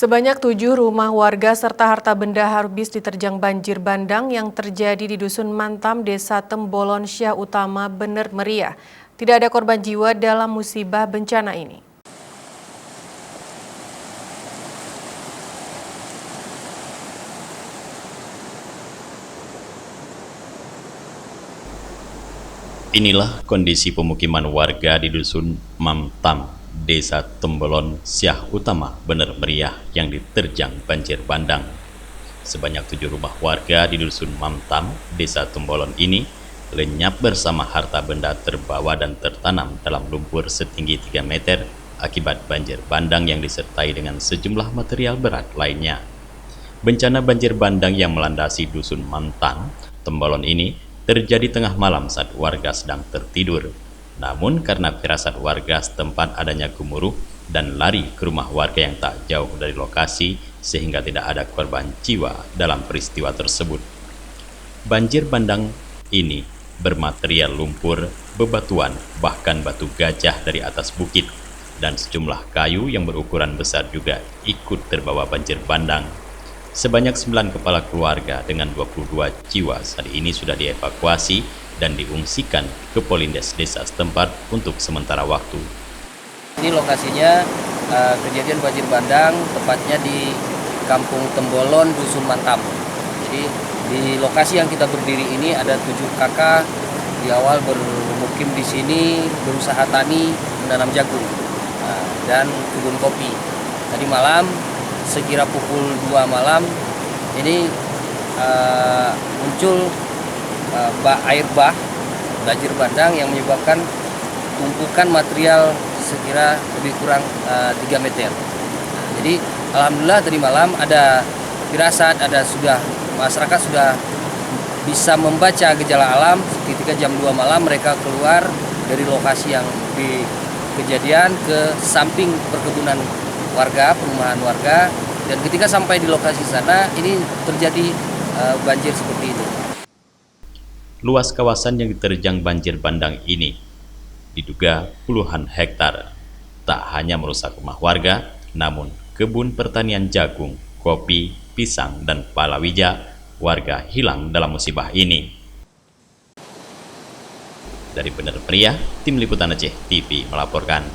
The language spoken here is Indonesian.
Sebanyak 7 rumah warga serta harta benda habis diterjang banjir bandang yang terjadi di Dusun Mantam, Desa Tembolon, Syah Utama, Bener Meriah. Tidak ada korban jiwa dalam musibah bencana ini. Inilah kondisi pemukiman warga di Dusun Mantam, Desa Tembolon, Syah Utama, Bener Meriah yang diterjang banjir bandang. Sebanyak 7 rumah warga di Dusun Mantam, Desa Tembolon ini lenyap bersama harta benda terbawa dan tertanam dalam lumpur setinggi 3 meter akibat banjir bandang yang disertai dengan sejumlah material berat lainnya. Bencana banjir bandang yang melandasi Dusun Mantam, Tembolon ini terjadi tengah malam saat warga sedang tertidur. Namun karena firasat warga setempat adanya gemuruh dan lari ke rumah warga yang tak jauh dari lokasi sehingga tidak ada korban jiwa dalam peristiwa tersebut. Banjir bandang ini bermaterial lumpur, bebatuan, bahkan batu gajah dari atas bukit, dan sejumlah kayu yang berukuran besar juga ikut terbawa banjir bandang. Sebanyak 9 kepala keluarga dengan 22 jiwa saat ini sudah dievakuasi dan diungsikan ke Polindes desa setempat untuk sementara waktu. Ini lokasinya kejadian banjir bandang, tepatnya di Kampung Tembolon, Dusun Mantam. Jadi di lokasi yang kita berdiri ini ada 7 kakak di awal bermukim di sini, berusaha tani, menanam jagung dan kebun kopi. Tadi malam sekira pukul 2 malam ini muncul air bah banjir bandang yang menyebabkan tumpukan material sekira lebih kurang 3 meter. Jadi alhamdulillah tadi malam ada firasat, masyarakat sudah bisa membaca gejala alam. Ketika jam 2 malam mereka keluar dari lokasi yang di kejadian ke samping perkebunan warga, perumahan warga, dan ketika sampai di lokasi sana ini terjadi banjir seperti ini. Luas kawasan yang diterjang banjir bandang ini diduga puluhan hektar. Tak hanya merusak rumah warga, namun kebun pertanian jagung, kopi, pisang, dan palawija warga hilang dalam musibah ini. Dari Bener Meriah, Tim Liputan Aceh TV melaporkan.